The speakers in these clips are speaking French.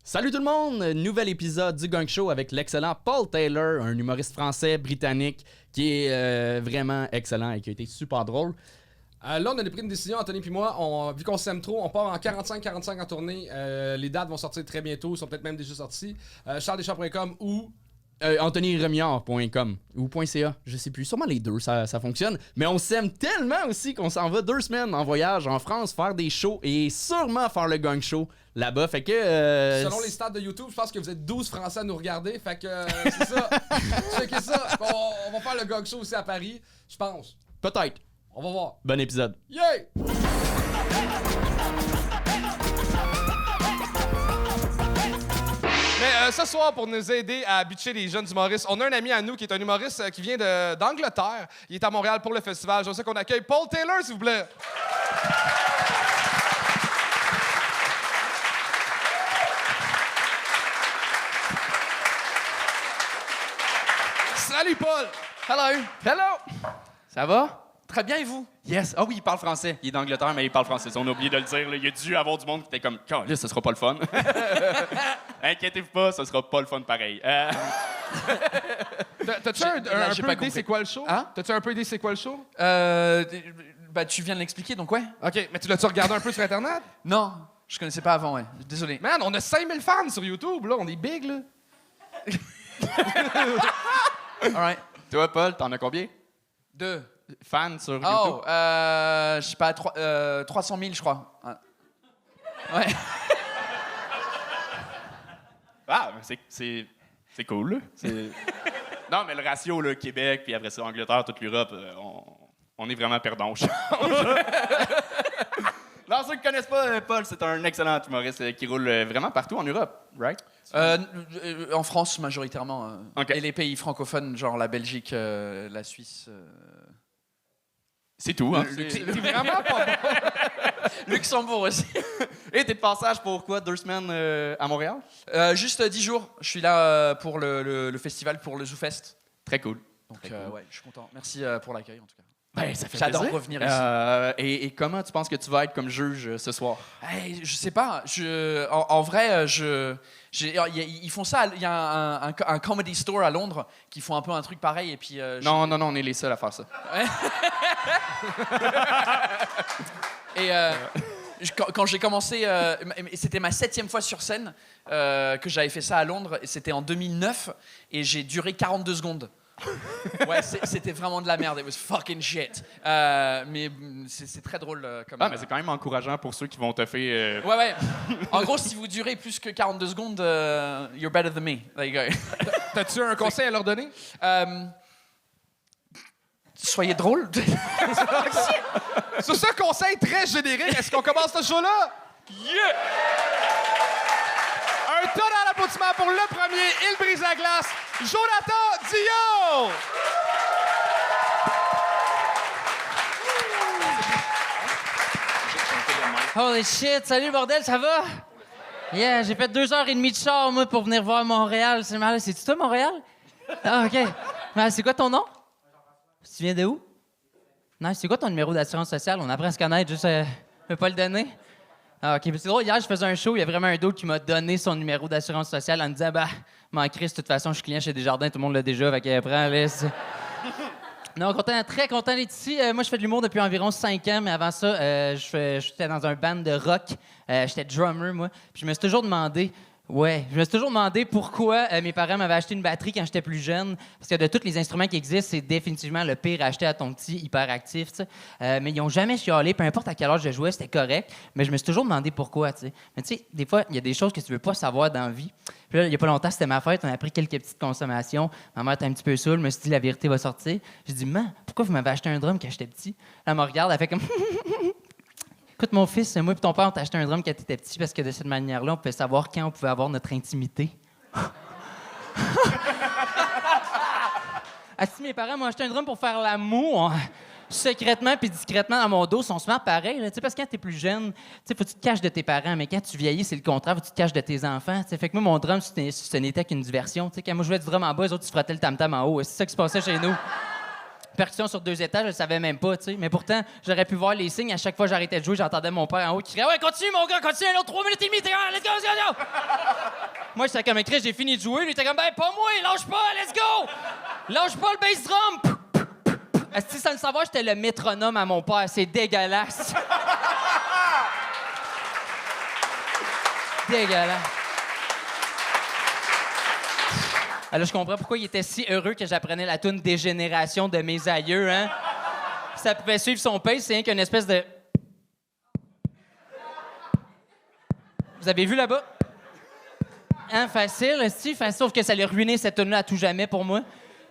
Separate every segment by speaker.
Speaker 1: Salut tout le monde! Nouvel épisode du Gang Show avec l'excellent Paul Taylor, un humoriste français britannique qui est vraiment excellent et qui a été super drôle.
Speaker 2: Là, on a pris une décision, Anthony puis moi, vu qu'on s'aime trop, on part en 45-45 en tournée. Les dates vont sortir très bientôt, sont peut-être même déjà sorties. charlesdeschamps.com ou...
Speaker 1: AnthonyRemillard.com ou .ca, je sais plus, sûrement les deux, ça fonctionne. Mais on s'aime tellement aussi qu'on s'en va 2 semaines en voyage en France faire des shows et sûrement faire le Gang Show là-bas. Fait que...
Speaker 2: Selon les stats de YouTube, je pense que vous êtes 12 Français à nous regarder. Fait que c'est ça. Checkez ça. On va faire le Gang Show aussi à Paris, je pense.
Speaker 1: Peut-être.
Speaker 2: On va voir.
Speaker 1: Bon épisode.
Speaker 2: Yeah! Mais ce soir, pour nous aider à bitcher les jeunes humoristes, on a un ami à nous qui est un humoriste qui vient d'Angleterre. Il est à Montréal pour le festival. Je sais qu'on accueille Paul Taylor, s'il vous plaît. Salut, Paul!
Speaker 1: Hello! Hello! Ça va?
Speaker 3: Très bien, et vous?
Speaker 1: Yes. Ah oui, il parle français. Il est d'Angleterre, mais il parle français. On a oublié de le dire. Là. Il y a dû avoir du monde qui était comme « Caliste, ce sera pas le fun. » Inquiétez-vous pas, ce sera pas le fun pareil.
Speaker 2: T'as-tu un peu idée c'est quoi le show?
Speaker 3: Hein?
Speaker 2: T'as-tu un peu idée c'est quoi le show?
Speaker 3: Tu viens de l'expliquer, donc ouais.
Speaker 2: OK, mais tu l'as-tu regardé un peu sur Internet?
Speaker 3: Non, je connaissais pas avant, ouais. Désolé.
Speaker 2: Man, on a 5000 fans sur YouTube, là. On est big, là.
Speaker 3: All right.
Speaker 1: Toi, Paul, t'en as combien?
Speaker 3: 2.
Speaker 1: Fans sur YouTube?
Speaker 3: Oh, je sais pas, 300 000, je crois. Ouais.
Speaker 1: Ah, mais c'est cool, là. Non, mais le ratio, là, Québec, puis après ça, Angleterre, toute l'Europe, on est vraiment perdants au change. Non, ceux qui connaissent pas Paul, c'est un excellent humoriste qui roule vraiment partout en Europe, right?
Speaker 3: En France, majoritairement.
Speaker 1: OK.
Speaker 3: Et les pays francophones, genre la Belgique, la Suisse.
Speaker 1: C'est tout, hein?
Speaker 2: T'es vraiment pas bon.
Speaker 3: Luxembourg aussi.
Speaker 1: Et t'es de passage pour quoi? 2 semaines à Montréal?
Speaker 3: Juste 10 jours. Je suis là pour le festival, pour le ZooFest.
Speaker 1: Très cool.
Speaker 3: Donc,
Speaker 1: Très cool.
Speaker 3: ouais, je suis content. Merci pour l'accueil, en tout cas.
Speaker 1: Ben, ça fait
Speaker 3: J'adore
Speaker 1: plaisir.
Speaker 3: revenir ici.
Speaker 1: Et comment tu penses que tu vas être comme juge ce soir?
Speaker 3: Hey, je sais pas. En vrai, ils font ça. Il y a un comedy store à Londres qui font un peu un truc pareil. Et puis,
Speaker 1: Non, on est les seuls à faire ça.
Speaker 3: Et quand j'ai commencé, c'était ma 7e fois sur scène que j'avais fait ça à Londres. Et c'était en 2009 et j'ai duré 42 secondes. Ouais, c'était vraiment de la merde. It was fucking shit. Mais c'est très drôle. Comme,
Speaker 1: Ah, mais c'est quand même encourageant pour ceux qui vont te faire...
Speaker 3: Ouais. En gros, si vous durez plus que 42 secondes, you're better than me. There you go.
Speaker 2: T'as-tu un conseil à leur donner?
Speaker 3: Soyez drôle.
Speaker 2: Sur ce conseil très générique, est-ce qu'on commence ce show-là? Yeah! Un tonnerre d'applaudissements pour le premier, il brise la glace, Jonathan Dion!
Speaker 4: Holy shit, salut bordel, ça va? Yeah, j'ai fait 2h30 de char, moi, pour venir voir Montréal. C'est malade. C'est-tu toi, Montréal? Ah, OK. Mais c'est quoi ton nom? Tu viens de où? Non, c'est quoi ton numéro d'assurance sociale? On apprend à se connaître, juste pas le donner. Ah, OK. C'est drôle, hier, je faisais un show, il y a vraiment un d'autre qui m'a donné son numéro d'assurance sociale en me disant, m'en crisse, de toute façon, je suis client chez Desjardins, tout le monde l'a déjà, fait que prends-le. Non, très content d'être ici. Moi, je fais de l'humour depuis environ 5 ans, mais avant ça, j'étais dans un band de rock. J'étais drummer, moi. Puis je me suis toujours demandé pourquoi mes parents m'avaient acheté une batterie quand j'étais plus jeune. Parce que de tous les instruments qui existent, c'est définitivement le pire à acheter à ton petit hyperactif, tu sais. Mais ils n'ont jamais chialé, peu importe à quel âge je jouais, c'était correct. Mais je me suis toujours demandé pourquoi, tu sais. Mais tu sais, des fois, il y a des choses que tu veux pas savoir dans la vie. Puis là, il y a pas longtemps, c'était ma fête, on a pris quelques petites consommations. Ma mère était un petit peu saoule, je me suis dit, la vérité va sortir. J'ai dit, man, pourquoi vous m'avez acheté un drum quand j'étais petit? Elle me regarde, elle fait comme... Écoute, mon fils, moi et ton père, on t'a acheté un drum quand t'étais petit parce que de cette manière-là, on pouvait savoir quand on pouvait avoir notre intimité. Si mes parents m'ont acheté un drum pour faire l'amour, secrètement puis discrètement dans mon dos, sont smart pareil. Tu sais, parce que quand t'es plus jeune, tu sais, faut que tu te caches de tes parents, mais quand tu vieillis, c'est le contraire, faut que tu te caches de tes enfants. T'sais, fait que moi, mon drum, ce n'était qu'une diversion. Tu sais, quand moi je jouais du drum en bas, les autres, ils se frottaient le tam-tam en haut. C'est ça qui se passait chez nous. percussion sur 2 étages, je le savais même pas, tu sais. Mais pourtant, j'aurais pu voir les signes. À chaque fois que j'arrêtais de jouer, j'entendais mon père en haut qui criait « Ouais, continue, mon gars, continue, un autre 3 minutes et demie, let's go, let's go! » Moi, j'étais comme écrit, j'ai fini de jouer. Lui, il était comme « Ben, pas moi, lâche pas, let's go! Lâche pas le bass drum! » Asti, sans le savoir, j'étais le métronome à mon père. C'est dégueulasse. Dégueulasse. Alors, je comprends pourquoi il était si heureux que j'apprenais la toune Dégénération de mes aïeux, hein? Ça pouvait suivre son pace, c'est rien qu'une espèce de... Vous avez vu là-bas? Hein, facile, esti, facile, sauf que ça allait ruiner cette toune-là à tout jamais pour moi.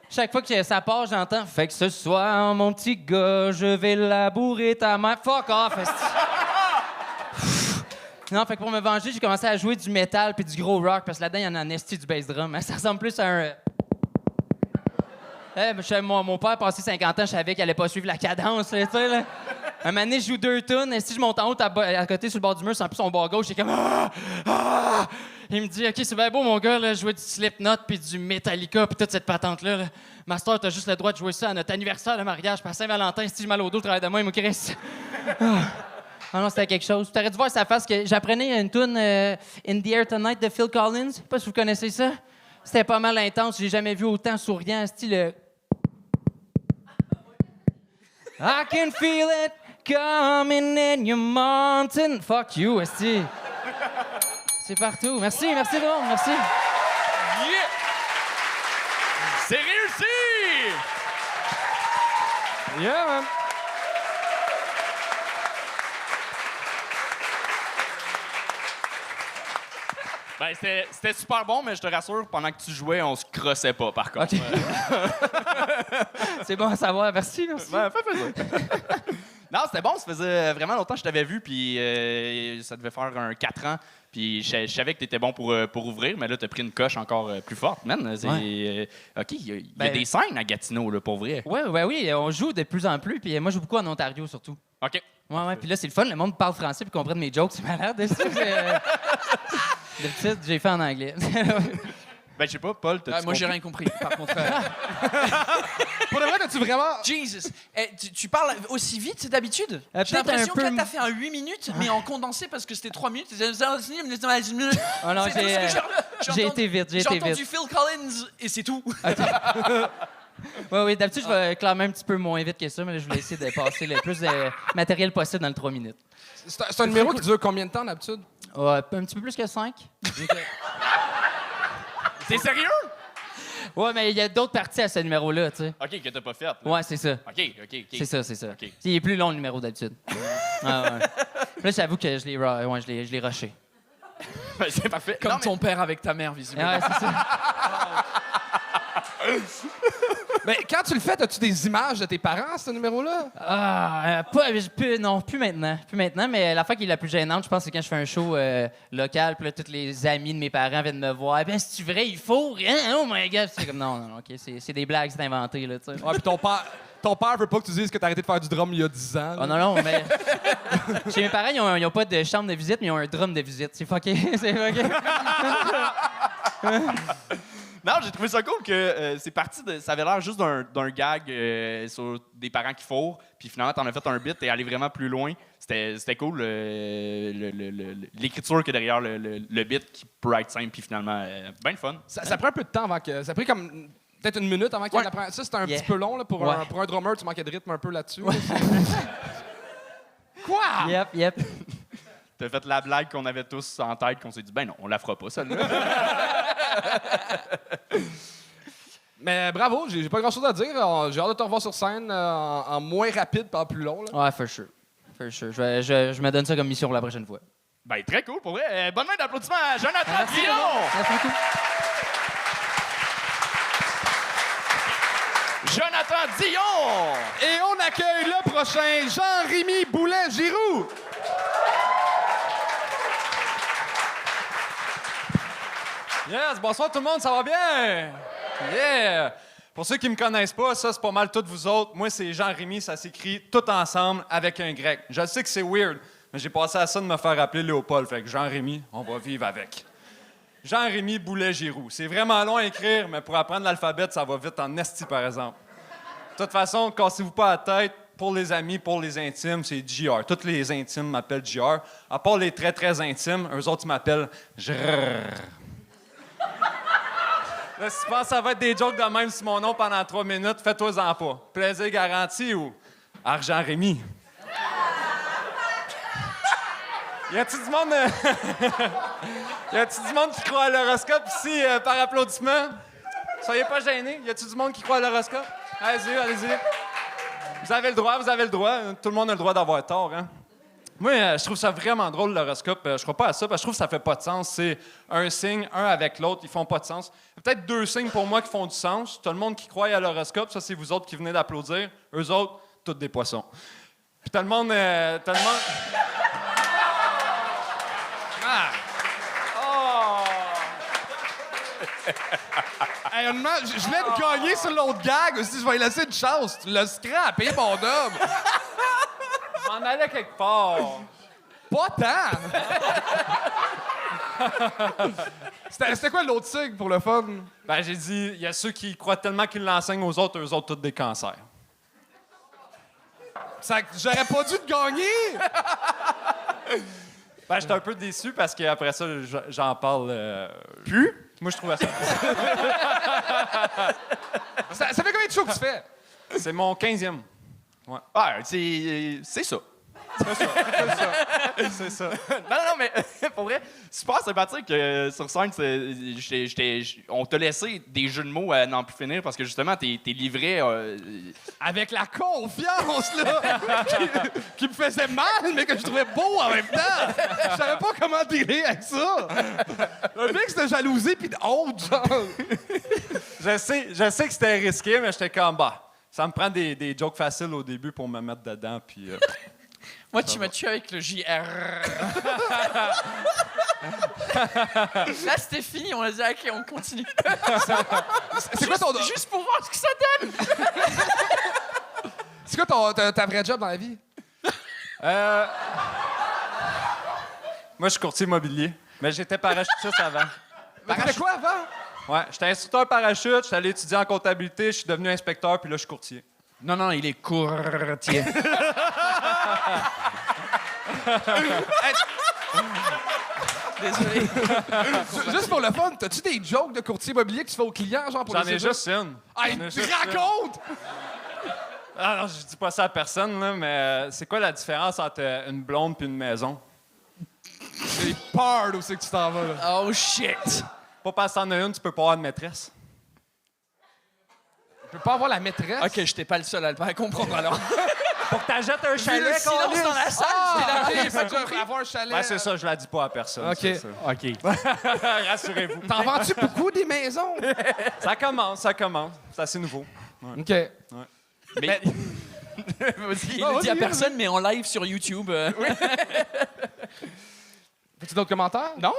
Speaker 4: Chaque fois que ça part, j'entends « Fait que ce soir, mon petit gars, je vais labourer ta mère. » Fuck off, esti. Non, fait que pour me venger, j'ai commencé à jouer du métal puis du gros rock, parce que là-dedans, il y en a un esti du bass drum. Hein. Ça ressemble plus à un... mon père a passé 50 ans, je savais qu'il allait pas suivre la cadence, là, tu sais, là. Un moment donné, je joue 2 tunes, et si je monte en haut, à côté, sur le bord du mur, c'est un peu son bord gauche, j'ai comme... Ah! Ah! Il me dit « OK, c'est bien beau, mon gars, là, jouer du Slipknot puis du Metallica puis toute cette patente-là. Là. Master, t'as juste le droit de jouer ça à notre anniversaire de mariage, puis à Saint-Valentin, si j'ai mal au dos, je travaille de moi, il me Chris. Ah non, c'était quelque chose. T'aurais dû voir sa face que j'apprenais une tune In the Air Tonight de Phil Collins. Je sais pas si vous connaissez ça. C'était pas mal intense. J'ai jamais vu autant souriant, style... I can feel it coming in your mountain. Fuck you, esti. C'est partout. Merci, merci, Drôme, merci.
Speaker 1: Yeah! C'est réussi!
Speaker 2: Yeah, man.
Speaker 1: Ben, c'était super bon, mais je te rassure, pendant que tu jouais, on se crossait pas, par contre.
Speaker 4: OK. C'est bon à savoir. Merci, merci.
Speaker 1: Ben, fait plaisir. Non, c'était bon, ça faisait vraiment longtemps que je t'avais vu, puis ça devait faire 4 ans. Puis je savais que tu étais bon pour ouvrir, mais là, tu as pris une coche encore plus forte, man. OK, il y a des scènes à Gatineau, là, pour vrai.
Speaker 4: Oui, on joue de plus en plus, puis moi, je joue beaucoup en Ontario, surtout.
Speaker 1: OK.
Speaker 4: Ouais, puis là, c'est le fun, le monde parle français puis comprenne mes jokes, c'est malade. D'habitude, j'ai fait en anglais.
Speaker 1: Ben, je sais pas, Paul, t'as-tu
Speaker 3: Moi, j'ai
Speaker 1: compris?
Speaker 3: rien compris, par contre.
Speaker 2: Pour le vrai, t'as-tu vraiment...
Speaker 3: Jesus! Tu parles aussi vite d'habitude? J'ai
Speaker 4: peut-être
Speaker 3: l'impression
Speaker 4: un
Speaker 3: que là,
Speaker 4: peu-
Speaker 3: t'as fait un 8 minutes, mais en condensé parce que c'était 3 minutes.
Speaker 4: Oh non, j'ai été vite,
Speaker 3: J'ai entendu Phil Collins et c'est tout.
Speaker 4: Oui, d'habitude, je vais clamer un petit peu moins vite que ça, mais là, je voulais essayer de passer le plus de matériel possible dans le 3 minutes.
Speaker 2: C'est un numéro qui dure combien de temps, d'habitude?
Speaker 4: Ouais, un petit peu plus que 5.
Speaker 1: T'es sérieux?
Speaker 4: Ouais, mais il y a d'autres parties à ce numéro-là, tu sais.
Speaker 1: OK, que t'as pas fait. Là.
Speaker 4: Ouais, c'est ça.
Speaker 1: OK.
Speaker 4: C'est ça.
Speaker 1: OK.
Speaker 4: Il est plus long, le numéro, d'habitude. Ah, ouais. Là, j'avoue que je l'ai rushé.
Speaker 1: Ben, c'est parfait.
Speaker 3: Comme
Speaker 1: Non, mais-
Speaker 3: ton père avec ta mère, visiblement.
Speaker 4: Ouais, c'est ça.
Speaker 2: Mais quand tu le fais, as-tu des images de tes parents, ce numéro-là?
Speaker 4: Plus maintenant. Plus maintenant, mais la fois qui est la plus gênante, je pense, c'est quand je fais un show local, puis là, tous les amis de mes parents viennent me voir. Ben, c'est-tu vrai, il faut? Hein? Oh my God! C'est comme, non, OK, c'est des blagues, c'est inventé, là, tu sais.
Speaker 2: Ouais, puis ton père veut pas que tu dises que t'as arrêté de faire du drum il y a 10 ans.
Speaker 4: Oh non, mais... Chez mes parents, ils ont pas de chambre de visite, mais ils ont un drum de visite. C'est fucké, c'est fucké.
Speaker 1: Non, j'ai trouvé ça cool que c'est parti de. Ça avait l'air juste d'un gag sur des parents qui fourrent, puis finalement, t'en as fait un bit et allé vraiment plus loin. C'était cool, l'écriture que derrière le bit qui peut être simple, puis finalement, bien le fun.
Speaker 2: Ça prend un peu de temps avant que... Ça a pris comme peut-être une minute avant qu'il
Speaker 1: Ouais.
Speaker 2: apprenne. Ça, c'était un
Speaker 4: Yeah.
Speaker 2: petit peu long. Là, pour
Speaker 4: Ouais.
Speaker 2: un drummer, tu manquais de rythme un peu là-dessus. là, Quoi?
Speaker 4: Yep.
Speaker 1: T'as fait la blague qu'on avait tous en tête, qu'on s'est dit, ben non, on la fera pas, celle-là.
Speaker 2: Mais bravo, j'ai pas grand-chose à dire. J'ai hâte de te revoir sur scène en moins rapide, pas en plus long. Là.
Speaker 4: Ouais, for sure. Je me donne ça comme mission pour la prochaine fois.
Speaker 1: Ben, très cool, pour vrai. Bonne main d'applaudissements à Jonathan
Speaker 4: Merci,
Speaker 1: Dion!
Speaker 4: Merci beaucoup.
Speaker 1: Jonathan Dion!
Speaker 2: Et on accueille le prochain Jean-Rémy Boulet-Giroux.
Speaker 5: Yes, bonsoir tout le monde, ça va bien? Yeah! Pour ceux qui me connaissent pas, ça c'est pas mal toutes vous autres. Moi c'est Jean-Rémy, ça s'écrit tout ensemble avec un grec. Je sais que c'est weird, mais j'ai passé à ça de me faire appeler Léopold, fait que Jean-Rémy, on va vivre avec. Jean-Rémy Boulet-Giroux. C'est vraiment long à écrire, mais pour apprendre l'alphabet, ça va vite en esti par exemple. De toute façon, cassez-vous pas la tête. Pour les amis, pour les intimes, c'est JR. Tous les intimes m'appellent JR. À part les très, très intimes, eux autres, ils m'appellent JR. Là, si tu penses que ça va être des jokes de même sur mon nom pendant 3 minutes, fais-toi-en pas. Plaisir garanti ou argent Rémi. Y a-t-il du monde... y a-t-il du monde qui croit à l'horoscope ici par applaudissement? Soyez pas gênés. Y a-t-il du monde qui croit à l'horoscope? Allez-y, allez-y. Vous avez le droit, vous avez le droit. Tout le monde a le droit d'avoir tort, hein? Moi, je trouve ça vraiment drôle, l'horoscope. Je crois pas à ça, parce que je trouve que ça fait pas de sens. C'est un signe, un avec l'autre, ils font pas de sens. Peut-être 2 signes pour moi qui font du sens. Tout le monde qui croit à l'horoscope, ça, c'est vous autres qui venez d'applaudir. Eux autres, toutes des poissons. Puis tout le monde...
Speaker 2: Hey, honnêtement, je voulais te gagner sur l'autre gag. Si je vais lui laisser une chance, tu l'as scrappé, mon homme.
Speaker 5: Je m'en allais quelque part.
Speaker 2: Pas tant. C'était quoi l'autre signe pour le fun?
Speaker 5: Ben, j'ai dit, il y a ceux qui croient tellement qu'ils l'enseignent aux autres, eux autres, tous des cancers.
Speaker 2: J'aurais pas dû te gagner.
Speaker 5: Ben, j'étais un peu déçu parce qu'après ça, j'en parle plus. Moi, je trouvais ça.
Speaker 2: Ça fait combien de shows que tu fais?
Speaker 5: C'est mon 15e.
Speaker 1: Ah, c'est ça.
Speaker 5: C'est ça.
Speaker 1: Non, mais pour vrai, super sympathique. Sur scène, on t'a laissé des jeux de mots à n'en plus finir parce que justement, t'es livré.
Speaker 2: Avec la confiance, là, qui me faisait mal, mais que je trouvais beau en même temps. Je savais pas comment dealer avec ça. Un mix de jalousie puis de honte, genre.
Speaker 5: Je sais que c'était risqué, mais j'étais comme, bah, ça me prend des jokes faciles au début pour me mettre dedans, puis...
Speaker 3: Moi, tu m'as tué avec le JR. Là, c'était fini. On a dit, OK, on continue.
Speaker 2: C'est quoi ton...
Speaker 3: Juste pour voir ce que ça donne.
Speaker 2: C'est quoi ta vraie job dans la vie?
Speaker 5: Moi, je suis courtier immobilier, mais j'étais parachutiste avant.
Speaker 2: T'as fait quoi avant?
Speaker 5: Ouais, j'étais instructeur parachute, j'étais allé étudier en comptabilité, je suis devenu inspecteur, puis là, je suis courtier.
Speaker 3: Non, il est courtier. Désolé.
Speaker 2: Juste pour le fun, t'as-tu des jokes de courtier immobilier que tu fais aux clients, genre pour
Speaker 5: J'en
Speaker 2: les
Speaker 5: ai
Speaker 2: aider?
Speaker 5: juste une.
Speaker 2: Ah,
Speaker 5: J'en ai
Speaker 2: tu
Speaker 5: juste
Speaker 2: racontes!
Speaker 5: Ah non, je dis pas ça à personne, là, mais c'est quoi la différence entre une blonde puis une maison?
Speaker 2: J'ai peur d'où c'est que tu t'en vas, là.
Speaker 3: Oh, shit.
Speaker 5: Pas parce que t'en as une, tu peux pas avoir de maîtresse.
Speaker 2: Je peux pas avoir la maîtresse.
Speaker 3: OK, j'étais pas le seul à le pas comprendre, alors.
Speaker 5: Pour que t'achètes un
Speaker 3: Vu le
Speaker 5: chalet,
Speaker 3: silence
Speaker 5: câlisse.
Speaker 3: dans la salle, j'étais là.
Speaker 2: OK,
Speaker 3: j'ai
Speaker 2: fait
Speaker 3: pas
Speaker 2: que tu
Speaker 3: compris.
Speaker 2: vas avoir un chalet.
Speaker 5: Ben, c'est ça, je la dis pas à personne.
Speaker 2: OK.
Speaker 5: c'est ça.
Speaker 1: OK.
Speaker 5: Rassurez-vous.
Speaker 2: T'en vends-tu beaucoup des maisons?
Speaker 5: Ça commence. C'est assez nouveau.
Speaker 2: OK.
Speaker 1: Mais...
Speaker 3: Il
Speaker 2: Non,
Speaker 3: le dit à
Speaker 2: vas-y,
Speaker 3: personne, mais en live sur YouTube.
Speaker 2: As-tu d'autres commentaires?
Speaker 1: Non?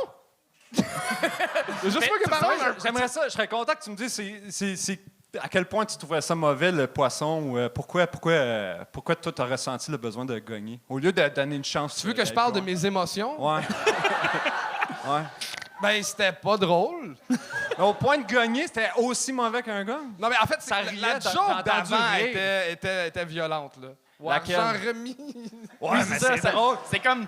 Speaker 2: Juste pas que parler.
Speaker 5: J'aimerais ça, je serais content que tu me dises c'est à quel point tu trouvais ça mauvais, le poisson, ou pourquoi toi, tu as ressenti le besoin de gagner, au lieu de donner une chance.
Speaker 2: Tu veux que je parle de mes émotions?
Speaker 5: Ouais. Ouais.
Speaker 2: Ben, c'était pas drôle.
Speaker 5: Mais au point de gagner, c'était aussi mauvais qu'un gars.
Speaker 2: Non, mais en fait,
Speaker 5: Ça
Speaker 2: la
Speaker 5: riait,
Speaker 2: joke
Speaker 5: t'as entendu
Speaker 2: d'avant
Speaker 5: rire.
Speaker 2: était violente, là. Ouais,
Speaker 5: Laquelle?
Speaker 2: j'en remis.
Speaker 5: Ouais, mais c'est drôle.
Speaker 1: C'est comme...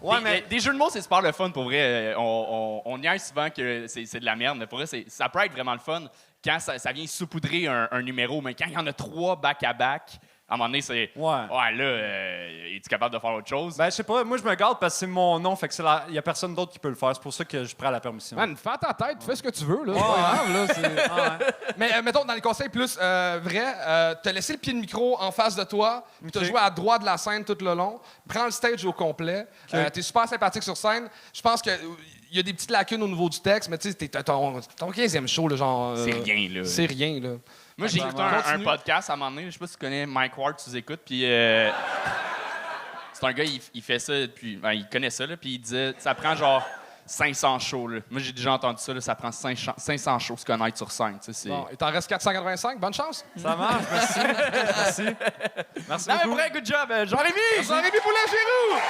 Speaker 5: Ouais, mais
Speaker 1: des jeux de mots, c'est super le fun, pour vrai. On niaise souvent que c'est de la merde, mais pour vrai, ça peut être vraiment le fun quand ça vient saupoudrer un numéro. Mais quand il y en a 3 back-à-back, à un moment donné, c'est...
Speaker 5: Ouais.
Speaker 1: Là, es-tu capable de faire autre chose?
Speaker 5: ben, je sais pas, moi, je me garde parce que c'est mon nom, fait que il y a personne d'autre qui peut le faire. C'est pour ça que je prends la permission.
Speaker 2: Man, fais ta tête, fais ce que tu veux, là. C'est pas grave, là. Mais mettons, dans les conseils plus vrais, t'as laissé le pied de micro en face de toi, puis t'as
Speaker 5: Ok.
Speaker 2: joué à droite de la scène tout le long. Prends le stage au complet. T'es super sympathique sur scène. Je pense que il y a des petites lacunes au niveau du texte, mais tu sais, t'as ton 15e show, là, genre...
Speaker 1: C'est rien, là.
Speaker 2: C'est rien, là.
Speaker 1: Moi, j'ai écouté un podcast à un moment donné. Je sais pas si tu connais Mike Ward, tu écoutes. Puis c'est un gars, il fait ça depuis... Ben, il connaît ça, là. Puis il disait, ça prend genre 500 shows, là. Moi, j'ai déjà entendu ça, là. Ça prend 500 shows se connaître sur scène, tu sais. c'est-
Speaker 2: Bon, il t'en reste 485. Bonne chance.
Speaker 5: Ça marche, merci. Merci. Merci
Speaker 1: Non, mais
Speaker 5: beaucoup.
Speaker 1: vrai, good job, Jean-Rémy!
Speaker 2: Jean-Rémy Poulin-Giroux!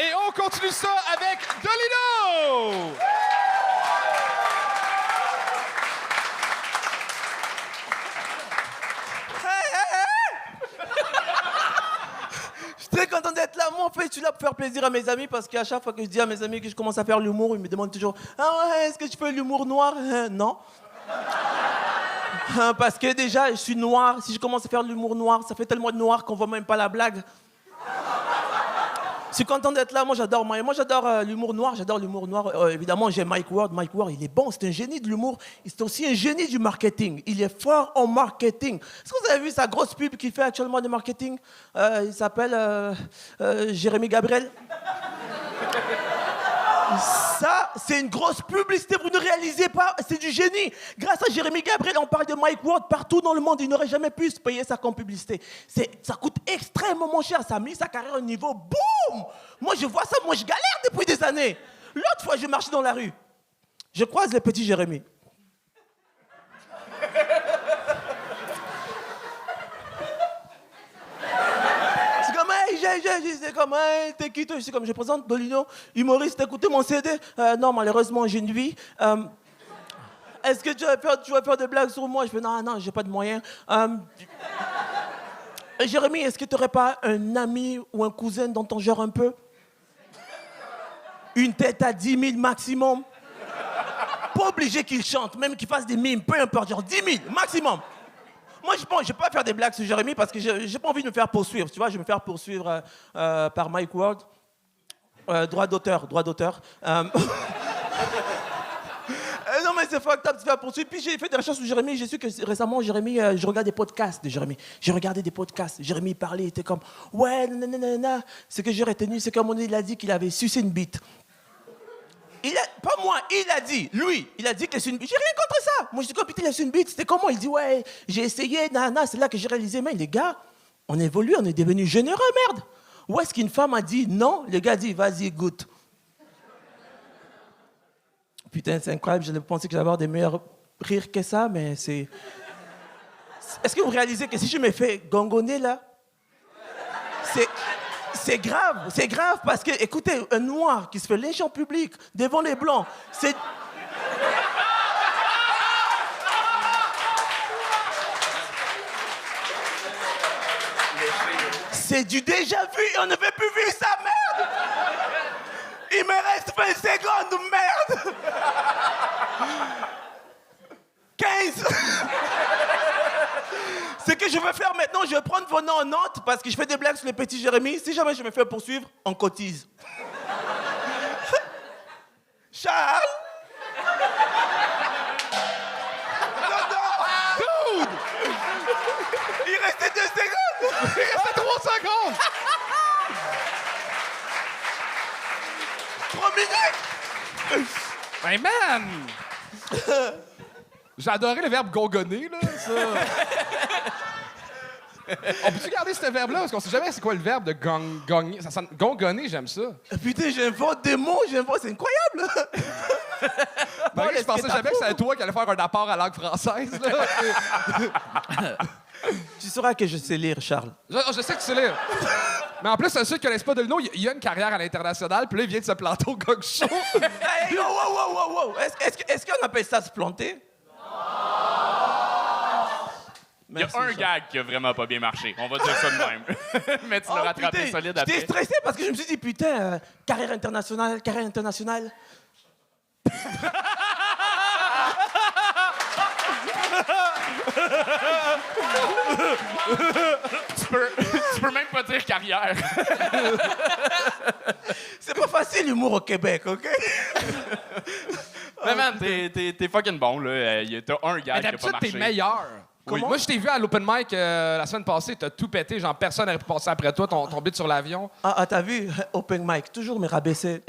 Speaker 2: Et on continue ça avec Dolino!
Speaker 6: fait, je suis là pour faire plaisir à mes amis parce qu'à chaque fois que je dis à mes amis que je commence à faire l'humour, ils me demandent toujours « Ah ouais, est-ce que tu fais l'humour noir ?» Non. Parce que déjà, je suis noir. Si je commence à faire de l'humour noir, ça fait tellement de noir qu'on voit même pas la blague. Je suis content d'être là. Moi, j'adore l'humour noir. J'adore l'humour noir. Évidemment, j'ai Mike Ward. Mike Ward, il est bon. C'est un génie de l'humour. C'est aussi un génie du marketing. Il est fort en marketing. Est-ce que vous avez vu sa grosse pub qu'il fait actuellement de marketing? Il s'appelle Jérémy Gabriel. Ça, c'est une grosse publicité, vous ne réalisez pas, c'est du génie. Grâce à Jérémy Gabriel, on parle de Mike Ward partout dans le monde. Il n'aurait jamais pu se payer ça comme publicité. Ça coûte extrêmement cher. Ça a mis sa carrière au niveau boum. Moi, je vois ça, moi, je galère depuis des années. L'autre fois, je marchais dans la rue. Je croise le petit Jérémy. C'est comme, hey, t'es qui toi? C'est comme, je présente Dolino, humoriste, écoutez mon CD. Non, malheureusement, j'ai une vie. Est-ce que tu vas faire des blagues sur moi? Je fais, non, j'ai pas de moyens. Jérémy, est-ce que tu n'aurais pas un ami ou un cousin dans ton genre un peu? Une tête à 10 000 maximum. Pas obligé qu'il chante, même qu'il fasse des mimes, peu importe, genre 10 000 maximum. Moi, je ne vais pas faire des blagues sur Jérémy parce que je n'ai pas envie de me faire poursuivre. Tu vois, je vais me faire poursuivre par Mike Ward. Droit d'auteur. Non, mais c'est fucked up de se faire poursuivre. Puis j'ai fait des recherches sur Jérémy. J'ai su que récemment, Jérémy, je regarde des podcasts de Jérémy. J'ai regardé des podcasts. Jérémy parlait, il était comme, ouais, nanana. Ce que j'ai retenu, c'est qu'à un moment donné, il a dit qu'il avait sucé une bite. Pas moi, il a dit, lui, il a dit que c'est une bite. J'ai rien contre ça. Moi, je dis, putain, il a su une bite. C'était comment? Il dit, ouais, j'ai essayé, nanana. C'est là que j'ai réalisé, mais les gars, on évolue, on est devenus généreux, merde. Où est-ce qu'une femme a dit non? Le gars a dit, vas-y, goûte. Putain, c'est incroyable. Je pensais que j'allais avoir des meilleurs rires que ça, mais c'est... Est-ce que vous réalisez que si je me fais gongonner, là, c'est grave parce que, écoutez, un noir qui se fait lyncher en public devant les blancs, c'est... C'est du déjà vu et on ne veut plus vivre ça, merde! Il me reste 20 secondes, merde! 15! Ce que je vais faire maintenant, je vais prendre vos noms en note parce que je fais des blagues sur les petits Jérémy. Si jamais je me fais poursuivre, on cotise. Charles! Non! Dude! Il restait 2 secondes!
Speaker 2: Il restait 3 secondes!
Speaker 6: 3 minutes!
Speaker 2: Hey man! J'ai adoré le verbe gongonner, là, ça. On peut-tu garder ce verbe-là? Parce qu'on sait jamais c'est quoi le verbe de gongner. Ça sonne... Gongonner, j'aime ça.
Speaker 6: Putain, j'invente des mots, c'est incroyable!
Speaker 2: Bon, je pensais jamais que c'était toi qui allais faire un apport à la langue française, là.
Speaker 6: Tu sauras que je sais lire, Charles.
Speaker 2: Je sais que tu sais lire. Mais en plus, ceux qui ne connaissent pas Dolino, il a une carrière à l'international, puis là, il vient de se planter au Gog Show.
Speaker 6: Hey, wow! Est-ce qu'on appelle ça se planter?
Speaker 1: Il y a un gag qui a vraiment pas bien marché. On va dire ça de même. Mais tu l'as rattrapé
Speaker 6: putain,
Speaker 1: solide après.
Speaker 6: J'étais stressé parce que je me suis dit, putain, carrière internationale.
Speaker 1: Tu peux même pas dire carrière.
Speaker 6: C'est pas facile l'humour au Québec, OK?
Speaker 1: Mais man, t'es fucking bon, là. T'as un gag qui a pas
Speaker 2: D'habitude,
Speaker 1: marché.
Speaker 2: t'es meilleur.
Speaker 6: Comment?
Speaker 2: Moi, je t'ai vu à l'open mic la semaine passée, t'as tout pété, genre personne n'aurait pu passer après toi, ton bit sur l'avion.
Speaker 6: Ah, t'as vu? Open mic, toujours me rabaisser.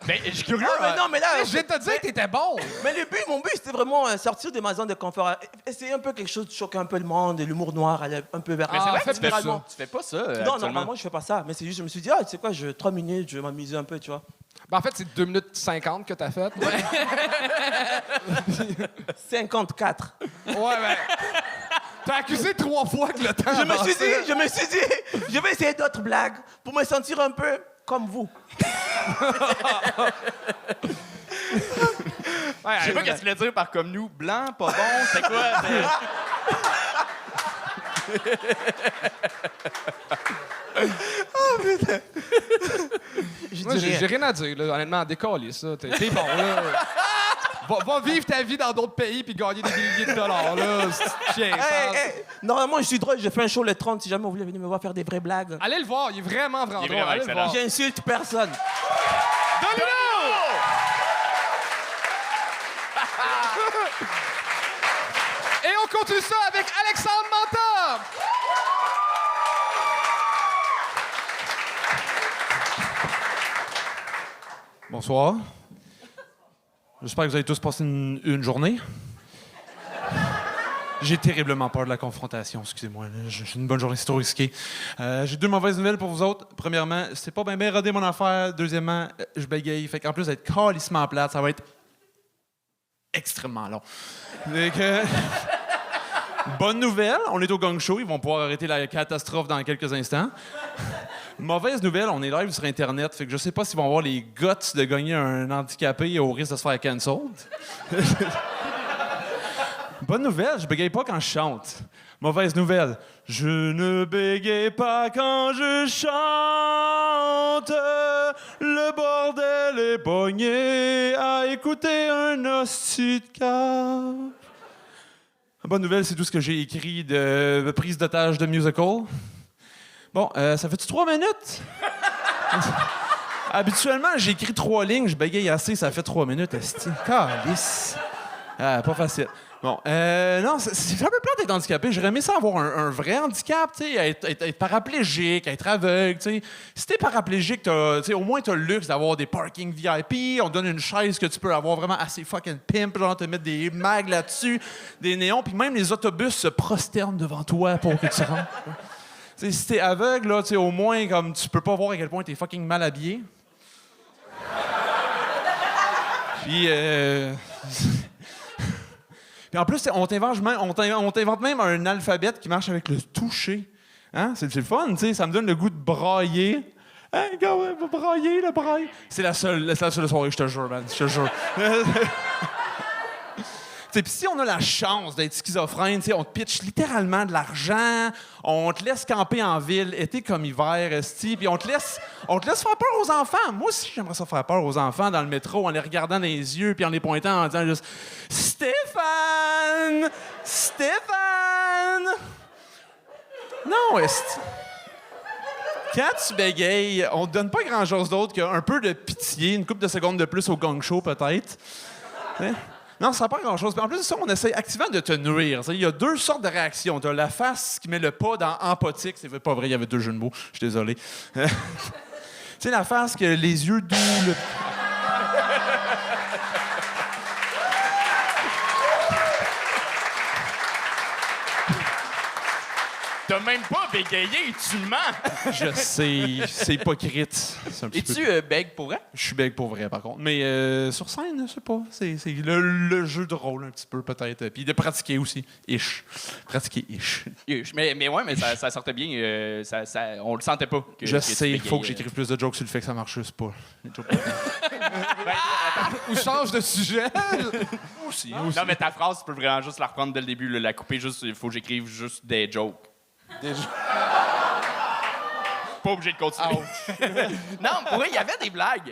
Speaker 1: Ben, je suis curieux.
Speaker 6: Non, mais là...
Speaker 2: Je viens de te dire que t'étais bon.
Speaker 6: Mais mon but, c'était vraiment sortir de ma zone de confort. Essayer un peu quelque chose de choquer un peu le monde, de l'humour noir, aller un peu vers...
Speaker 1: Mais c'est vrai que tu fais
Speaker 6: littéralement.
Speaker 1: ça. Tu fais pas ça,
Speaker 6: Non,
Speaker 1: actuellement.
Speaker 6: normalement, je fais pas ça. Mais c'est juste, je me suis dit, tu sais quoi, 3 minutes, je vais m'amuser un peu, tu vois.
Speaker 2: Ben, en fait, c'est 2 minutes 50 que t'as fait.
Speaker 6: 54.
Speaker 2: Ouais, ben... T'as accusé 3 fois que le temps
Speaker 6: Je me suis
Speaker 2: avançait.
Speaker 6: dit, je vais essayer d'autres blagues pour me sentir un peu comme vous.
Speaker 2: Ouais,
Speaker 1: Je sais pas ce que tu voulais dire par comme nous. Blanc, pas bon, c'est quoi?
Speaker 2: Moi, j'ai rien à dire, là, honnêtement. Décoller ça. T'es bon, là. Va vivre ta vie dans d'autres pays puis gagner des milliers de dollars, là. C'est chien, sale.
Speaker 6: Normalement, je suis drôle, j'ai fait un show le 30. Si jamais vous voulez venir me voir faire des vraies blagues.
Speaker 2: Allez le voir, il est vraiment
Speaker 1: Il est
Speaker 2: drôle.
Speaker 1: vraiment
Speaker 2: Allez le
Speaker 1: excellent.
Speaker 2: voir.
Speaker 6: J'insulte personne.
Speaker 2: Et on continue ça avec Alexandre Manta.
Speaker 5: Bonsoir. J'espère que vous avez tous passé une journée. J'ai terriblement peur de la confrontation, excusez-moi. J'ai une bonne journée, c'est trop risqué. J'ai 2 mauvaises nouvelles pour vous autres. Premièrement, c'est pas bien rodé mon affaire. Deuxièmement, je bégaye. Fait qu'en plus d'être calissement plate, ça va être extrêmement long. Donc, bonne nouvelle, on est au gang show. Ils vont pouvoir arrêter la catastrophe dans quelques instants. Mauvaise nouvelle, on est live sur Internet. Fait que je sais pas s'ils vont avoir les guts de gagner un handicapé au risque de se faire cancelled. Bonne nouvelle, je bégaye pas quand je chante. Mauvaise nouvelle, je ne bégaye pas quand je chante. Le bordel est pogné à écouter un hostie de cave. Bonne nouvelle, c'est tout ce que j'ai écrit de prise d'otage de musical. Bon, ça fait-tu 3 minutes? Habituellement, j'écris 3 lignes, je bégaye assez, ça fait 3 minutes. Esti. Calice. Ah, pas facile. Bon, non, c'est un peu plate d'être handicapé. J'aurais aimé ça avoir un vrai handicap, tu sais, être paraplégique, être aveugle, tu sais. Si t'es paraplégique, au moins t'as le luxe d'avoir des parkings VIP, on te donne une chaise que tu peux avoir vraiment assez fucking pimp, genre te mettre des mags là-dessus, des néons, puis même les autobus se prosternent devant toi pour que tu rentres. T'sais, si t'es aveugle, là, au moins, comme tu peux pas voir à quel point t'es fucking mal habillé. Puis, puis en plus, on t'invente même un alphabet qui marche avec le toucher. Hein? C'est le fun, tu sais. Ça me donne le goût de brailler. Hein, gars, ouais, va brailler, le braille. C'est la seule soirée, je te jure, man. Je te jure. Puis si on a la chance d'être schizophrène, on te pitch littéralement de l'argent, on te laisse camper en ville, été comme hiver, esti, puis on te laisse faire peur aux enfants. Moi aussi, j'aimerais ça faire peur aux enfants dans le métro en les regardant dans les yeux puis en les pointant en disant juste « Stéphane! Stéphane! » Non, esti. Quand tu bégayes, on te donne pas grand-chose d'autre qu'un peu de pitié, une couple de secondes de plus au gang show, peut-être. Hein? Non, ça n'a pas grand-chose. En plus de ça, on essaie activement de te nuire. Il y a 2 sortes de réactions. Tu as la face qui met le pas dans empathique. C'est pas vrai, il y avait 2 jeux de mots. Je suis désolé. Tu sais, la face que les yeux doux...
Speaker 1: T'as même pas bégayé, tu mens!
Speaker 5: Je sais, c'est hypocrite. C'est un petit peu...
Speaker 1: Es-tu bègue pour vrai?
Speaker 5: Je suis bègue pour vrai, par contre. Mais sur scène, je sais pas. C'est le jeu de rôle, un petit peu, peut-être. Puis de pratiquer aussi. Ish. Pratiquer ish.
Speaker 1: Mais ouais, mais ça sortait bien. On le sentait pas.
Speaker 5: Je sais, il faut que j'écrive plus de jokes sur le fait que ça marche juste pas.
Speaker 2: Ou change de sujet.
Speaker 5: Aussi.
Speaker 1: Non, mais ta phrase, tu peux vraiment juste la reprendre dès le début, la couper juste. Il faut que j'écrive juste des jokes. Pas obligé de continuer. Non, pour vrai, il y avait des blagues.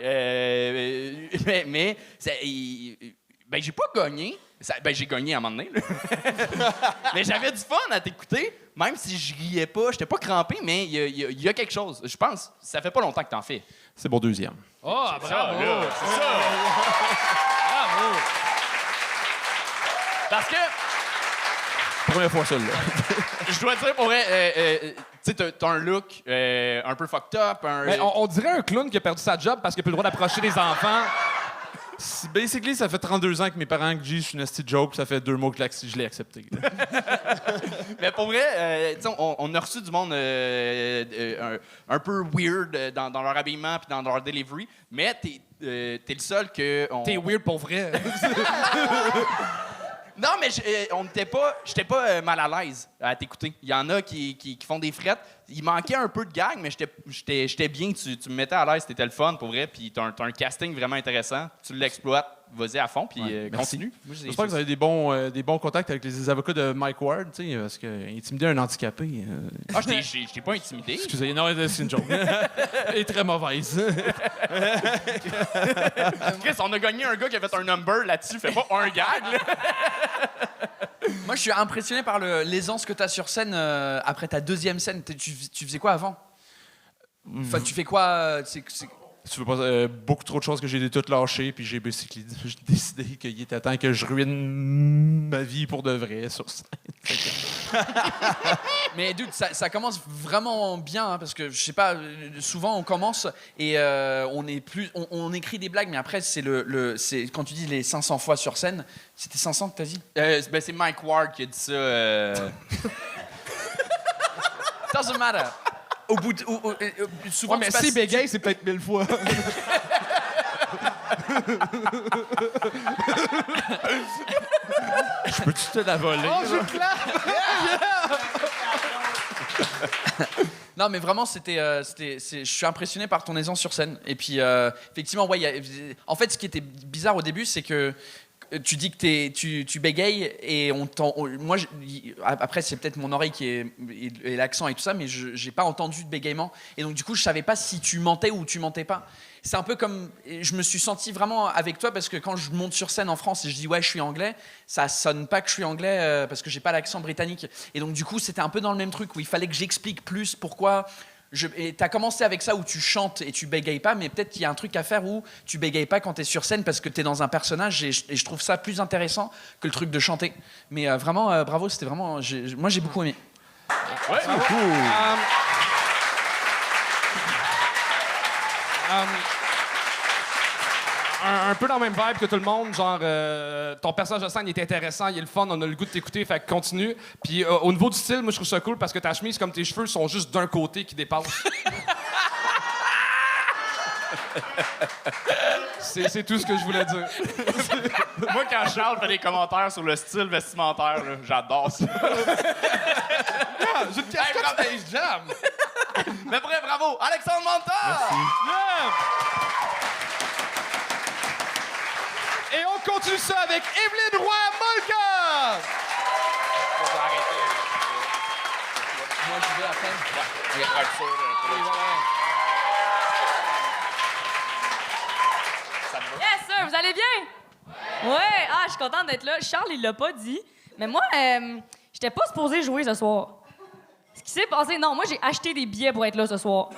Speaker 1: Mais j'ai pas gagné. J'ai gagné à un moment donné. Mais j'avais du fun à t'écouter, même si je riais pas. J'étais pas crampé, mais il y a quelque chose. Je pense, ça fait pas longtemps que t'en fais.
Speaker 5: C'est mon 2e.
Speaker 2: Oh, bravo!
Speaker 1: C'est ça.
Speaker 2: Bravo!
Speaker 1: Parce que,
Speaker 5: Première fois seul, là.
Speaker 1: je dois dire, pour vrai, tu sais, t'as un look un peu fucked up.
Speaker 2: Mais on dirait un clown qui a perdu sa job parce qu'il n'a plus le droit d'approcher les enfants.
Speaker 5: Basically, ça fait 32 ans que mes parents disent que je suis une esti de joke, ça fait 2 mois que je l'ai accepté.
Speaker 1: Mais pour vrai, tu sais, on a reçu du monde un peu weird dans leur habillement puis dans leur delivery, mais t'es le seul que...
Speaker 2: T'es weird pour vrai.
Speaker 1: Non, mais j'étais pas mal à l'aise à t'écouter. Il y en a qui font des frettes. il manquait un peu de gag, mais j'étais bien. Tu me mettais à l'aise, c'était le fun pour vrai. Puis t'as un casting vraiment intéressant. Tu l'exploites, vas-y à fond, puis continue. Moi,
Speaker 2: J'espère que vous avez des bons contacts avec les avocats de Mike Ward, tu sais, parce que intimider un handicapé.
Speaker 1: Ah, je t'ai pas intimidé.
Speaker 2: Excusez, non, c'est une joke. Elle est très mauvaise.
Speaker 1: Chris, on a gagné un gars qui a fait un number là-dessus, fait pas un gag, là.
Speaker 3: Moi, je suis impressionné par l'aisance que tu as sur scène après ta deuxième scène. Tu faisais quoi avant? Enfin, tu fais quoi?
Speaker 2: Tu veux pas beaucoup trop de choses que j'ai toutes lâchées, puis j'ai décidé qu'il était temps que je ruine ma vie pour de vrai sur scène.
Speaker 3: Mais dude, ça commence vraiment bien, hein, parce que je sais pas, souvent on commence et on écrit des blagues, mais après c'est c'est quand tu dis les 500 fois sur scène, c'était 500 que t'as dit?
Speaker 1: Ben, c'est Mike Ward qui a dit ça.
Speaker 3: Doesn't matter. Au bout de, souvent,
Speaker 2: Ouais, mais si bégaye, c'est peut-être 1000 fois. Je peux-tu te la voler?
Speaker 5: Oh, je clappe!
Speaker 3: Non, mais vraiment, je suis impressionné par ton aisance sur scène. Et puis, effectivement, ouais, en fait, ce qui était bizarre au début, c'est que tu dis que tu bégayes et moi, après, c'est peut-être mon oreille et l'accent et tout ça, mais j'ai pas entendu de bégaiement. Et donc, du coup, je savais pas si tu mentais ou tu mentais pas. C'est un peu comme... Je me suis senti vraiment avec toi parce que quand je monte sur scène en France et je dis « ouais, je suis anglais », ça sonne pas que je suis anglais parce que j'ai pas l'accent britannique. Et donc, du coup, c'était un peu dans le même truc où il fallait que j'explique plus pourquoi... Et t'as commencé avec ça où tu chantes et tu bégayes pas, mais peut-être qu'il y a un truc à faire où tu bégayes pas quand t'es sur scène parce que t'es dans un personnage et je trouve ça plus intéressant que le truc de chanter. Mais vraiment, bravo, c'était vraiment... Moi, j'ai beaucoup aimé.
Speaker 1: Ouais,
Speaker 2: Un peu dans le même vibe que tout le monde, genre ton personnage de scène il est intéressant, il est le fun, on a le goût de t'écouter, fait que continue. Puis au niveau du style, moi je trouve ça cool parce que ta chemise comme tes cheveux sont juste d'un côté qui dépassent. C'est tout ce que je voulais dire.
Speaker 1: Moi, quand Charles fait des commentaires sur le style vestimentaire, là, j'adore ça.
Speaker 2: J'ai une casquette Space Jam.
Speaker 1: Mais bref, bravo! Alexandre Monta!
Speaker 2: Et on continue ça avec Evelyne Roy-Molka!
Speaker 3: Moi, je vais après.
Speaker 7: Yes, sir, vous allez bien? Ouais, je suis contente d'être là. Charles, il l'a pas dit, mais moi, j'étais pas supposée jouer ce soir. Ce qui s'est passé, non, moi, j'ai acheté des billets pour être là ce soir.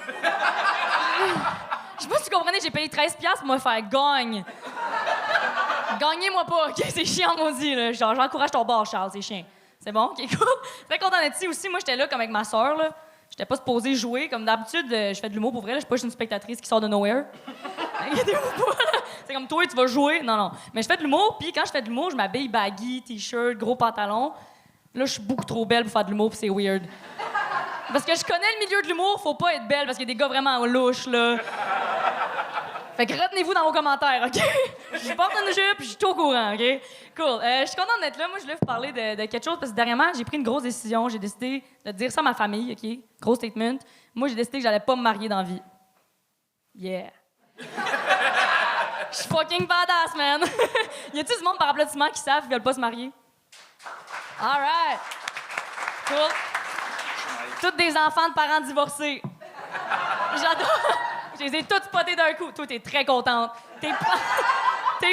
Speaker 7: Je sais pas si tu comprenais, j'ai payé 13$ pour me faire gagne. Gagnez-moi pas, OK? C'est chiant, maudit, là. Genre, j'encourage ton bar, Charles, c'est chiant. C'est bon? OK, cool. Très content d'être ici aussi. Moi, j'étais là comme avec ma soeur, là. J'étais pas supposée jouer. Comme d'habitude, je fais de l'humour pour vrai, là. Je suis pas juste une spectatrice qui sort de nowhere. Inquiétez-vous pas, là. C'est comme toi, tu vas jouer. Non. Mais je fais de l'humour, puis quand je fais de l'humour, je m'habille baggy, t-shirt, gros pantalon. Là, je suis beaucoup trop belle pour faire de l'humour, puis c'est weird. Parce que je connais le milieu de l'humour, faut pas être belle, parce qu'il y a des gars vraiment louches, là. Fait que retenez-vous dans vos commentaires, OK? Je porte une jupe, je suis tout au courant, OK? Cool. Je suis contente d'être là. Moi, je voulais vous parler de quelque chose parce que dernièrement, j'ai pris une grosse décision. J'ai décidé de dire ça à ma famille, OK? Gros statement. Moi, j'ai décidé que j'allais pas me marier dans la vie. Yeah. Je suis fucking badass, man. Y a-t-il du monde par applaudissement qui savent qu'ils veulent pas se marier? All right. Cool. Toutes des enfants de parents divorcés. J'adore. Je les ai toutes spotées d'un coup. Toi, t'es très contente. Tes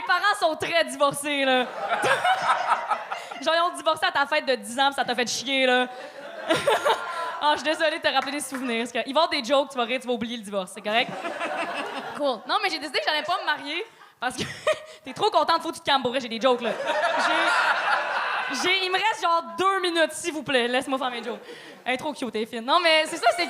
Speaker 7: parents sont très divorcés, là. Genre, ils ont divorcé à ta fête de 10 ans, puis ça t'a fait chier, là. Je suis désolée de te rappeler des souvenirs. Parce qu'il va y avoir des jokes, tu vas rire, tu vas oublier le divorce. C'est correct? Cool. Non, mais j'ai décidé que j'allais pas me marier parce que t'es trop contente, faut que tu te calmes. Pour vrai, j'ai des jokes, là. Il me reste genre 2 minutes, s'il vous plaît. Laisse-moi faire mes jokes. Elle est trop cute, elle est fine. Non, mais c'est ça, c'est...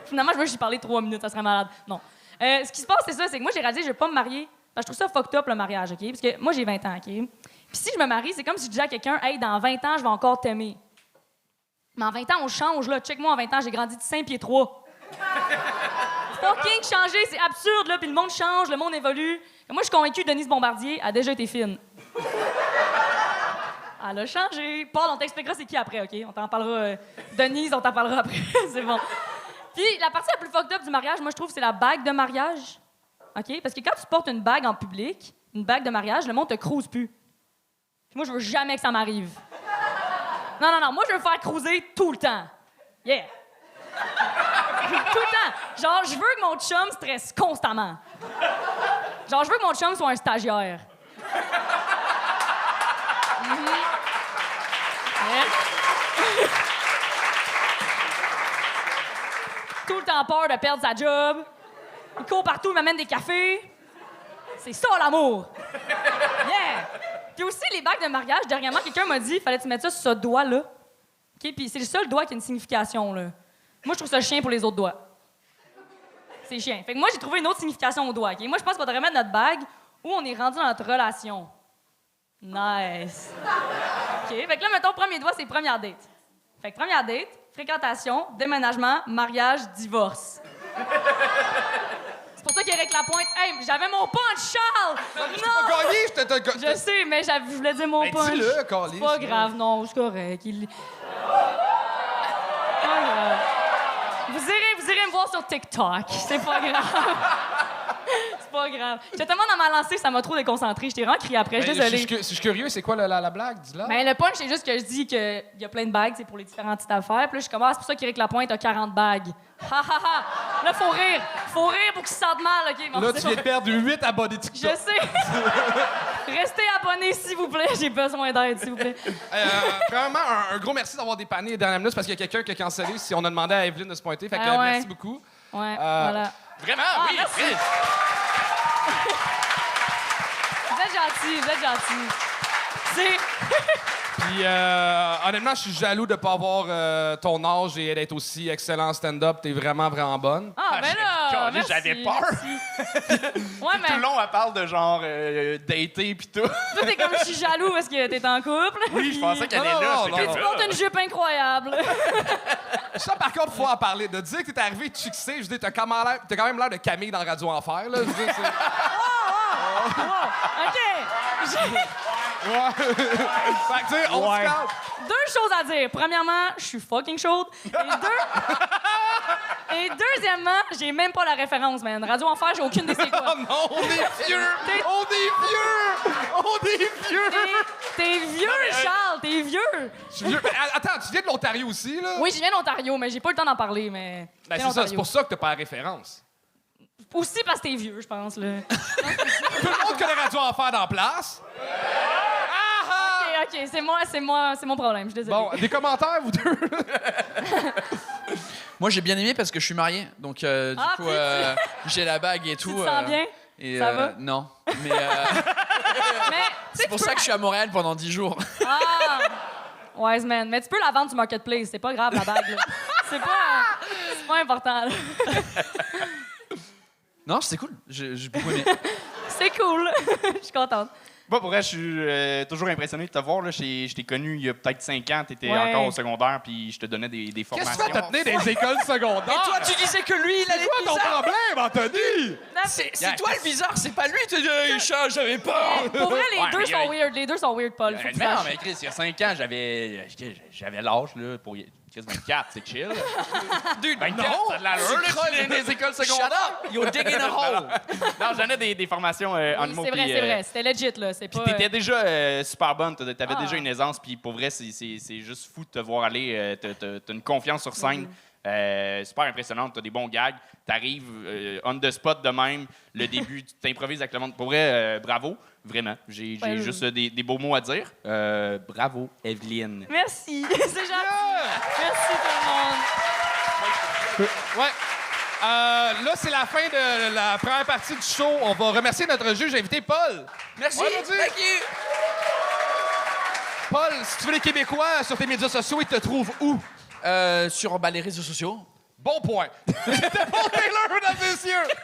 Speaker 7: Finalement, je veux juste y parler 3 minutes, ça serait malade. Non. Ce qui se passe, c'est ça, c'est que moi, j'ai réalisé que je vais pas me marier. Parce que je trouve ça fucked up, le mariage, OK? Parce que moi, j'ai 20 ans, OK? Puis si je me marie, c'est comme si je disais à quelqu'un, « Hey, dans 20 ans, je vais encore t'aimer. » Mais en 20 ans, on change, là. Check-moi, en 20 ans, j'ai grandi de 5 pieds 3. Fucking changer, c'est absurde, là. Puis le monde change, le monde évolue. Et moi, je suis convaincue que Denise Bombardier a déjà été fine. Elle a changé. Paul, on t'expliquera c'est qui après, OK? On t'en parlera. Denise, on t'en parlera après. C'est bon. Puis la partie la plus fucked up du mariage, moi, je trouve, c'est la bague de mariage. OK? Parce que quand tu portes une bague en public, une bague de mariage, le monde te crouse plus. Puis moi, je veux jamais que ça m'arrive. Non, moi, je veux me faire cruiser tout le temps. Yeah! Tout le temps. Genre, je veux que mon chum stresse constamment. Genre, je veux que mon chum soit un stagiaire. Yeah. Tout le temps peur de perdre sa job. Il court partout, il m'amène des cafés. C'est ça, l'amour. Yeah! Puis aussi, les bagues de mariage, dernièrement, quelqu'un m'a dit fallait que tu mettes ça sur ce doigt-là. OK? Puis c'est le seul doigt qui a une signification, là. Moi, je trouve ça chien pour les autres doigts. C'est chien. Fait que moi, j'ai trouvé une autre signification au doigt. OK? Moi, je pense qu'on devrait mettre notre bague où on est rendu dans notre relation. Nice. OK? Fait que là, mettons, premier doigt, c'est première date. Fait que première date, fréquentation, déménagement, mariage, divorce. C'est pour ça qu'Éric Lapointe... Hey, j'avais mon punch, Charles!
Speaker 2: T'as gagné,
Speaker 7: Je sais, mais je voulais dire mon punch.
Speaker 2: dis-le, Carlis.
Speaker 7: C'est pas grave, non, c'est correct. Pas grave. Vous irez me voir sur TikTok. C'est pas grave. C'est pas grave. J'étais tellement dans ma lancée, ça m'a trop déconcentré. Je t'ai vraiment crié après. Je suis désolée.
Speaker 2: Si je suis curieux, c'est quoi la blague? Dis-la.
Speaker 7: Ben, le punch, c'est juste que je dis qu'il y a plein de bagues, c'est pour les différents types d'affaires. Puis là, je commence, c'est pour ça qu'Éric Lapointe a 40 bagues. Ha, ha, ha! Là, faut rire. Faut rire pour qu'il se sente mal, OK? Bon,
Speaker 2: Là, tu viens de perdre 8 abonnés
Speaker 7: Je
Speaker 2: TikTok.
Speaker 7: sais. Restez abonnés, s'il vous plaît. J'ai besoin d'aide, s'il vous plaît.
Speaker 2: Premièrement, un gros merci d'avoir dépanné les dernières minutes parce qu'il y a quelqu'un qui a cancellé si on a demandé à Evelyne de se pointer. Fait que
Speaker 7: Ah ouais.
Speaker 2: merci beaucoup.
Speaker 7: Ouais, voilà.
Speaker 1: Vraiment,
Speaker 7: Ah,
Speaker 1: oui.
Speaker 7: merci.
Speaker 1: Chris.
Speaker 7: Vous êtes gentils. C'est...
Speaker 2: Puis honnêtement, je suis jaloux de ne pas avoir ton âge et d'être aussi excellent en stand-up. T'es vraiment, vraiment bonne.
Speaker 7: Ah, ben là, merci.
Speaker 1: J'avais peur.
Speaker 7: Ouais, mais
Speaker 1: Tout le long, elle parle de genre dater pis tout.
Speaker 7: toi, t'es comme je suis jaloux parce que t'es en couple.
Speaker 1: Oui, je pensais qu'elle
Speaker 2: Non,
Speaker 1: est là.
Speaker 2: non,
Speaker 1: j'étais
Speaker 2: non,
Speaker 1: comme,
Speaker 7: Tu portes une jupe incroyable.
Speaker 2: Ça, par contre, faut en parler. De dire que t'es arrivé de succès, je veux dire, t'as quand même l'air de Camille dans Radio Enfer, là. Je veux dire,
Speaker 7: OK.
Speaker 2: Ouais. Fait que, tu sais, on se calme.
Speaker 7: Deux choses à dire. Premièrement, je suis fucking chaude. Et deuxièmement, j'ai même pas la référence, man. Radio Enfer, j'ai aucune idée c'est
Speaker 2: Oh
Speaker 7: quoi.
Speaker 2: non, on est vieux!
Speaker 7: T'es-
Speaker 2: On est vieux!
Speaker 7: T'es vieux, Charles, t'es vieux.
Speaker 2: Je suis vieux. Mais, attends, tu viens de l'Ontario aussi, là?
Speaker 7: Oui, je viens d'Ontario, mais j'ai pas eu le temps d'en parler, mais...
Speaker 2: Ben,
Speaker 7: je viens
Speaker 2: c'est ça, c'est
Speaker 7: d'Ontario.
Speaker 2: pour ça que t'as pas la référence.
Speaker 7: Aussi parce que t'es vieux, je pense, là.
Speaker 2: Tout le monde connaît Radio Enfer dans la place.
Speaker 7: OK, c'est mon problème, je suis désolée.
Speaker 2: Bon, des commentaires, vous deux?
Speaker 3: Moi, j'ai bien aimé parce que je suis marié. Donc, du
Speaker 7: Ah,
Speaker 3: coup,
Speaker 7: puis
Speaker 3: j'ai la bague et
Speaker 7: tu
Speaker 3: tout.
Speaker 7: te sens bien?
Speaker 3: Et,
Speaker 7: Ça va?
Speaker 3: Non. Mais
Speaker 7: Mais, tu sais,
Speaker 3: c'est pour ça que je suis à Montréal pendant 10 jours.
Speaker 7: Ah! Wise man. Mais tu peux la vendre sur Marketplace, c'est pas grave, la bague, là. C'est pas important, là.
Speaker 3: Non, c'était cool. J'ai beaucoup aimé.
Speaker 7: C'est cool. Je suis contente.
Speaker 1: Moi, pour vrai, je suis toujours impressionné de te voir. Là. Je t'ai connu il y a peut-être 5 ans. Tu étais
Speaker 7: Ouais.
Speaker 1: encore au secondaire, puis je te donnais des
Speaker 2: Qu'est-ce
Speaker 1: formations.
Speaker 2: que tu fais à te tenir dans les écoles secondaires?
Speaker 3: Toi, tu disais que lui, il
Speaker 2: C'est
Speaker 3: allait
Speaker 2: quoi
Speaker 3: être
Speaker 2: ton
Speaker 3: bizarre.
Speaker 2: problème, Anthony?
Speaker 3: C'est toi le bizarre, c'est pas lui. Tu dis, j'avais peur.
Speaker 7: Pour vrai, les
Speaker 1: Ouais,
Speaker 7: deux
Speaker 1: mais
Speaker 7: sont weird. Les deux sont weird, Paul. Faut que tu
Speaker 1: Non,
Speaker 7: saches.
Speaker 1: mais Chris, il y a 5 ans, j'avais l'âge là, pour Chris 24, c'est chill.
Speaker 3: Dude,
Speaker 1: 24, ça a de l'allure, là, tu viens des écoles
Speaker 3: Shut
Speaker 1: secondaires.
Speaker 3: up, you're digging a hole.
Speaker 1: Non, j'en ai des formations en
Speaker 7: Oui,
Speaker 1: humour.
Speaker 7: c'est vrai,
Speaker 1: puis,
Speaker 7: c'est vrai. C'était legit, là. C'est
Speaker 1: Puis
Speaker 7: pas...
Speaker 1: t'étais déjà super bonne, t'avais
Speaker 7: Ah.
Speaker 1: déjà une aisance, puis pour vrai, c'est juste fou de te voir aller. T'as une confiance sur scène. Super impressionnante, t'as des bons gags. T'arrives on the spot de même, le début, tu t'improvises avec le monde. Pour vrai, bravo, vraiment. J'ai
Speaker 7: Ouais, oui.
Speaker 1: juste des beaux mots à dire. Bravo, Evelyne.
Speaker 7: Merci. C'est gentil. Merci, tout le monde.
Speaker 2: Ouais. Là, c'est la fin de la première partie du show. On va remercier notre juge invité, Paul.
Speaker 3: Merci.
Speaker 2: Ouais, vas-y.
Speaker 3: Thank you.
Speaker 2: Paul, si tu veux les Québécois sur tes médias sociaux, ils te trouvent où?
Speaker 3: Sur les réseaux sociaux.
Speaker 5: Bon point. C'était pour Taylor, mesdames et messieurs.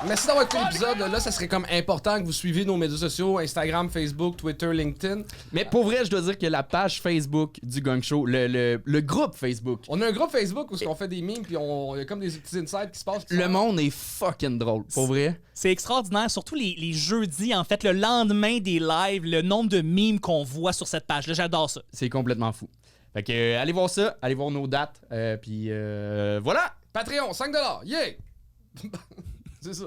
Speaker 2: Merci d'avoir écouté l'épisode. Là, ça serait comme important que vous suiviez nos médias sociaux, Instagram, Facebook, Twitter, LinkedIn.
Speaker 6: Mais pour vrai, je dois dire que la page Facebook du Gong Show, le groupe Facebook,
Speaker 2: On a un groupe Facebook où on fait des memes puis il y a comme des petits insights qui se passent.
Speaker 6: le monde est fucking drôle. Pour vrai.
Speaker 8: C'est extraordinaire, surtout les jeudis, en fait, le lendemain des lives, le nombre de memes qu'on voit sur cette page-là. J'adore ça.
Speaker 6: C'est complètement fou. Fait que allez voir ça, allez voir nos dates, puis voilà!
Speaker 2: Patreon, $5. Yeah! C'est ça.